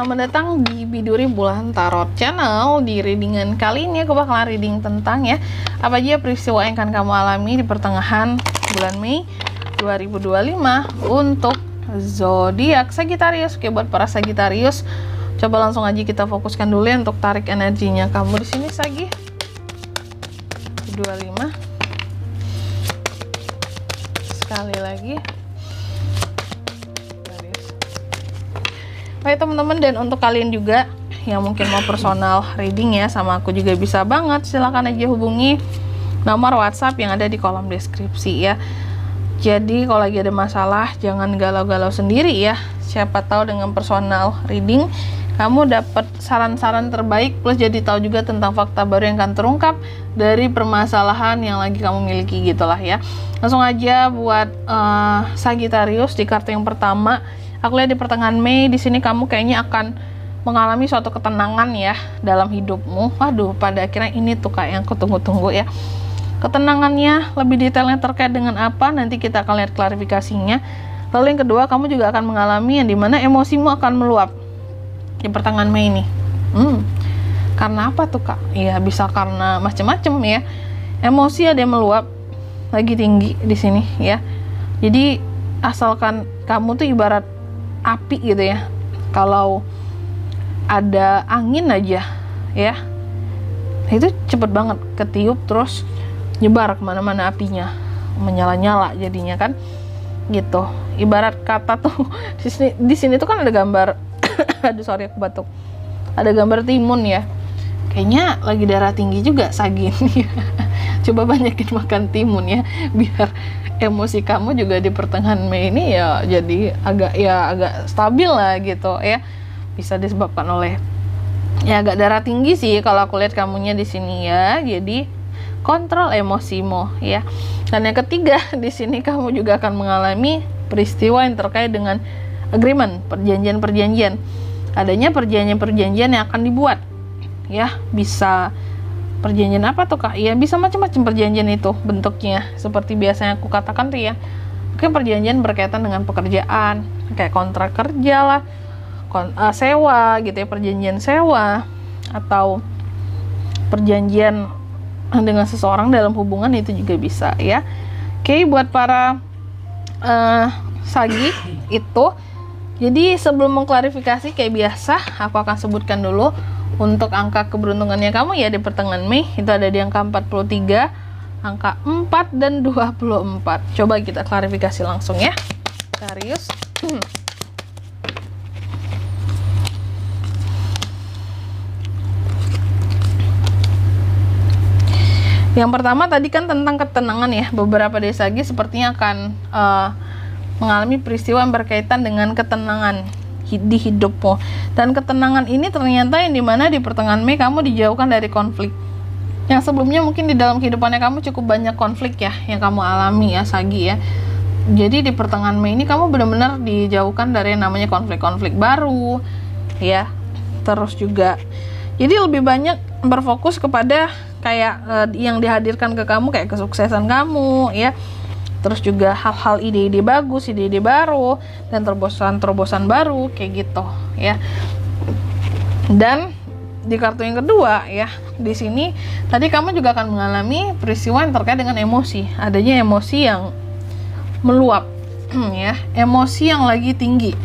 Selamat datang di Biduri Bulan Tarot Channel. Di readingan kali ini aku bakalan reading tentang apa aja peristiwa yang akan kamu alami di pertengahan bulan Mei 2025 untuk zodiak Sagittarius. Oke, buat para Sagittarius, coba langsung aja kita fokuskan dulu ya untuk tarik energinya kamu di sini Sagi. 25. Sekali lagi. Baik teman-teman, dan untuk kalian juga yang mungkin mau personal reading ya sama aku juga bisa banget, silahkan aja hubungi nomor WhatsApp yang ada di kolom deskripsi ya. Jadi kalau lagi ada masalah jangan galau-galau sendiri ya, siapa tahu dengan personal reading kamu dapat saran-saran terbaik, plus jadi tahu juga tentang fakta baru yang akan terungkap dari permasalahan yang lagi kamu miliki gitulah ya. Langsung aja buat Sagittarius di kartu yang pertama. Aku lihat di pertengahan Mei di sini kamu kayaknya akan mengalami suatu ketenangan ya dalam hidupmu. Waduh, pada akhirnya ini tuh Kak yang aku tunggu-tunggu ya. Ketenangannya lebih detailnya terkait dengan apa nanti kita akan lihat klarifikasinya. Lalu yang kedua, kamu juga akan mengalami yang dimana emosimu akan meluap di pertengahan Mei ini. Karena apa tuh Kak? Ya bisa karena macam-macam ya. Emosi ada yang meluap lagi tinggi di sini ya. Jadi asalkan kamu tuh ibarat api gitu ya, kalau ada angin aja ya itu cepet banget ketiup terus nyebar kemana-mana apinya, menyala-nyala jadinya kan gitu. Ibarat kata tuh di sini tuh kan ada gambar aduh sorry aku batuk, ada gambar timun ya, kayaknya lagi darah tinggi juga Sagi ini. Coba banyakin makan timun ya, biar emosi kamu juga di pertengahan Mei ini ya jadi agak stabil lah gitu ya. Bisa disebabkan oleh ya agak darah tinggi sih kalau aku lihat kamunya di sini ya. Jadi kontrol emosimu ya. Dan yang ketiga di sini kamu juga akan mengalami peristiwa yang terkait dengan agreement, perjanjian-perjanjian. Adanya perjanjian-perjanjian yang akan dibuat ya, bisa perjanjian apa tuh Kak? Ya bisa macam-macam perjanjian itu bentuknya. Seperti biasanya aku katakan tuh ya, mungkin perjanjian berkaitan dengan pekerjaan, kayak kontrak kerja lah, sewa gitu ya, perjanjian sewa, atau perjanjian dengan seseorang dalam hubungan itu juga bisa ya. Oke, buat para Sagi itu, jadi sebelum mengklarifikasi kayak biasa, aku akan sebutkan dulu untuk angka keberuntungannya kamu ya di pertengahan Mei. Itu ada di angka 43, angka 4, dan 24. Coba kita klarifikasi langsung ya Sagittarius. Yang pertama tadi kan tentang ketenangan ya. Beberapa dari Sagi sepertinya akan mengalami peristiwa yang berkaitan dengan ketenangan di hidupmu, dan ketenangan ini ternyata yang dimana di pertengahan Mei kamu dijauhkan dari konflik yang sebelumnya. Mungkin di dalam kehidupannya kamu cukup banyak konflik ya yang kamu alami ya Sagi ya. Jadi di pertengahan Mei ini kamu benar-benar dijauhkan dari yang namanya konflik-konflik baru ya. Terus juga jadi lebih banyak berfokus kepada kayak yang dihadirkan ke kamu kayak kesuksesan kamu ya. Terus juga hal-hal ide-ide bagus, ide-ide baru, dan terobosan-terobosan baru kayak gitu ya. Dan di kartu yang kedua ya, di sini tadi kamu juga akan mengalami peristiwa yang terkait dengan emosi. Adanya emosi yang meluap ya, emosi yang lagi tinggi.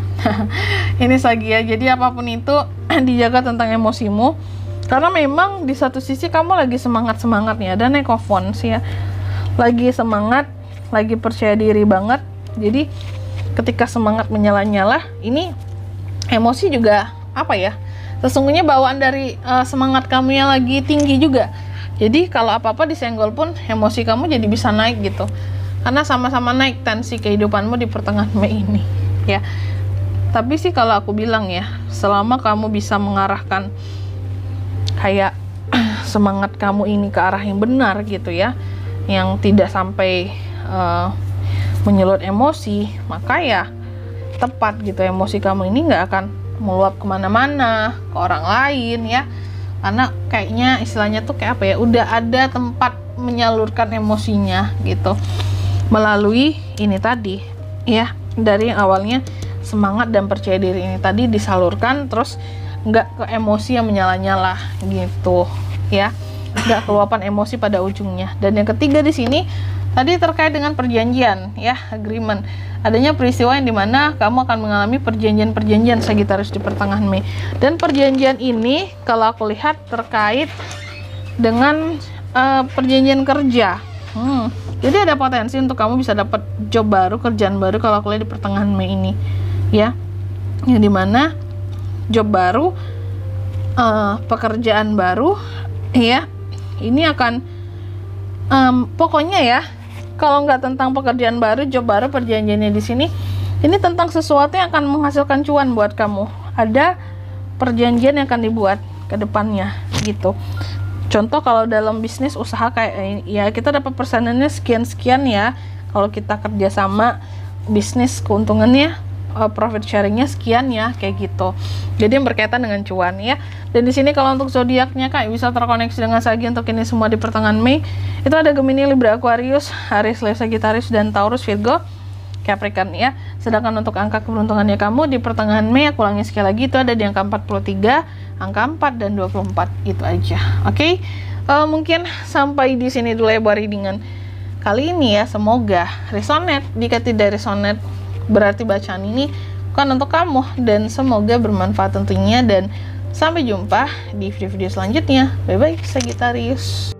Ini Sagi ya. Jadi apapun itu dijaga tentang emosimu, karena memang di satu sisi kamu lagi semangat-semangatnya, ada Knight of Wands ya. Lagi semangat, lagi percaya diri banget. Jadi ketika semangat menyala-nyala, ini emosi juga apa ya, sesungguhnya bawaan dari semangat kamu yang lagi tinggi juga. Jadi kalau apa-apa disenggol pun emosi kamu jadi bisa naik gitu, karena sama-sama naik tensi kehidupanmu di pertengahan Mei ini ya. Tapi sih kalau aku bilang ya, selama kamu bisa mengarahkan kayak semangat kamu ini ke arah yang benar gitu ya, yang tidak sampai menyulut emosi, maka ya tepat gitu, emosi kamu ini nggak akan meluap kemana-mana ke orang lain ya. Karena kayaknya istilahnya tuh kayak apa ya, udah ada tempat menyalurkan emosinya gitu melalui ini tadi ya. Dari yang awalnya semangat dan percaya diri ini tadi disalurkan, terus nggak ke emosi yang menyala-nyala gitu ya, nggak keluapan emosi pada ujungnya. Dan yang ketiga di sini tadi terkait dengan perjanjian ya, agreement. Adanya peristiwa yang dimana kamu akan mengalami perjanjian-perjanjian Sagittarius di pertengahan Mei. Dan perjanjian ini kalau aku lihat terkait dengan perjanjian kerja. Jadi ada potensi untuk kamu bisa dapat job baru, kerjaan baru kalau aku lihat di pertengahan Mei ini ya. Yang dimana job baru, pekerjaan baru ya. Ini akan pokoknya ya, kalau nggak tentang pekerjaan baru, job baru, perjanjiannya di sini, ini tentang sesuatu yang akan menghasilkan cuan buat kamu. Ada perjanjian yang akan dibuat ke depannya gitu. Contoh kalau dalam bisnis usaha kayak ya, kita dapat persenannya sekian-sekian ya. Kalau kita kerjasama bisnis, keuntungannya profit sharingnya sekian ya, kayak gitu. Jadi yang berkaitan dengan cuan ya. Dan di sini kalau untuk zodiaknya Kak bisa terkoneksi dengan Sagi untuk ini semua di pertengahan Mei. Itu ada Gemini, Libra, Aquarius, Aries, Leo, Sagittarius, dan Taurus, Virgo, Capricorn ya. Sedangkan untuk angka keberuntungannya kamu di pertengahan Mei, aku ulangi sekali lagi, itu ada di angka 43, angka 4 dan 24, itu aja. Oke. Mungkin sampai di sini dulu ya buat readingan kali ini ya. Semoga resonate. Jika tidak resonate, berarti bacaan ini bukan untuk kamu, dan semoga bermanfaat tentunya. Dan sampai jumpa di video-video selanjutnya. Bye bye Sagittarius.